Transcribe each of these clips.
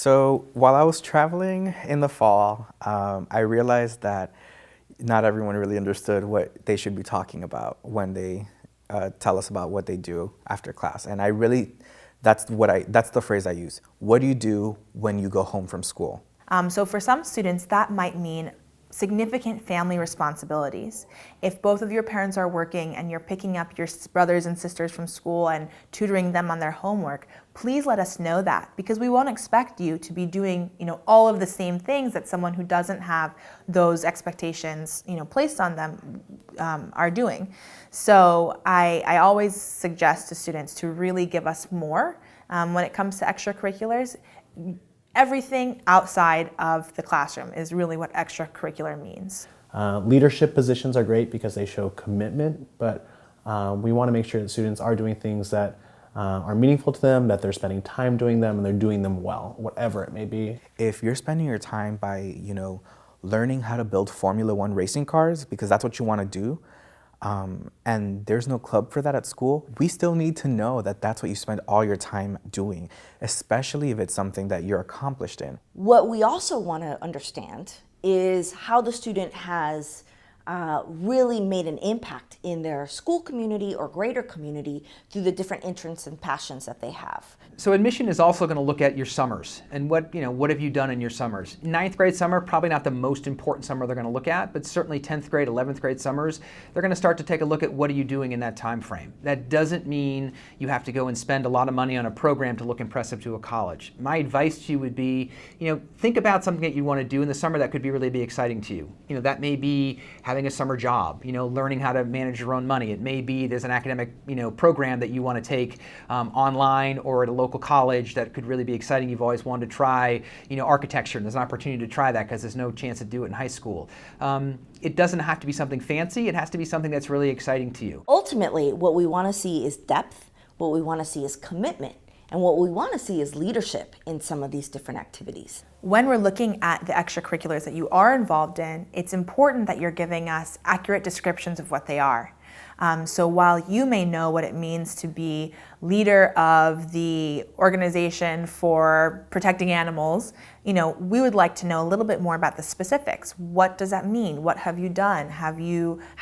So while I was traveling in the fall, I realized that not everyone really understood what they should be talking about when they tell us about what they do after class. And that's the phrase I use. What do you do when you go home from school? So for some students, that might mean significant family responsibilities. If both of your parents are working and you're picking up your brothers and sisters from school and tutoring them on their homework, please let us know that, because we won't expect you to be doing, all of the same things that someone who doesn't have those expectations, placed on them are doing. So I always suggest to students to really give us more when it comes to extracurriculars. Everything outside of the classroom is really what extracurricular means. Leadership positions are great because they show commitment, but we want to make sure that students are doing things that are meaningful to them, that they're spending time doing them, and they're doing them well, whatever it may be. If you're spending your time by, learning how to build Formula One racing cars, because that's what you want to do, and there's no club for that at school, we still need to know that that's what you spend all your time doing, especially if it's something that you're accomplished in. What we also want to understand is how the student has really made an impact in their school community or greater community through the different interests and passions that they have. So admission is also going to look at your summers and what have you done in your summers. Ninth grade summer, probably not the most important summer they're going to look at, but certainly 10th grade, 11th grade summers, they're going to start to take a look at what are you doing in that time frame. That doesn't mean you have to go and spend a lot of money on a program to look impressive to a college. My advice to you would be, think about something that you want to do in the summer that could really be exciting to you. That may be having a summer job, learning how to manage your own money. It may be there's an academic, program that you want to take online or at a local college that could really be exciting. You've always wanted to try, architecture, and there's an opportunity to try that because there's no chance to do it in high school. It doesn't have to be something fancy. It has to be something that's really exciting to you. Ultimately, what we want to see is depth. What we want to see is commitment. And what we want to see is leadership in some of these different activities. When we're looking at the extracurriculars that you are involved in, it's important that you're giving us accurate descriptions of what they are. So while you may know what it means to be leader of the organization for protecting animals, we would like to know a little bit more about the specifics. What does that mean? What have you done? How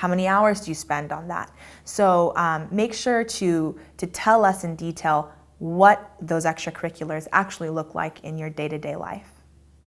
many hours do you spend on that? So make sure to tell us in detail what those extracurriculars actually look like in your day-to-day life.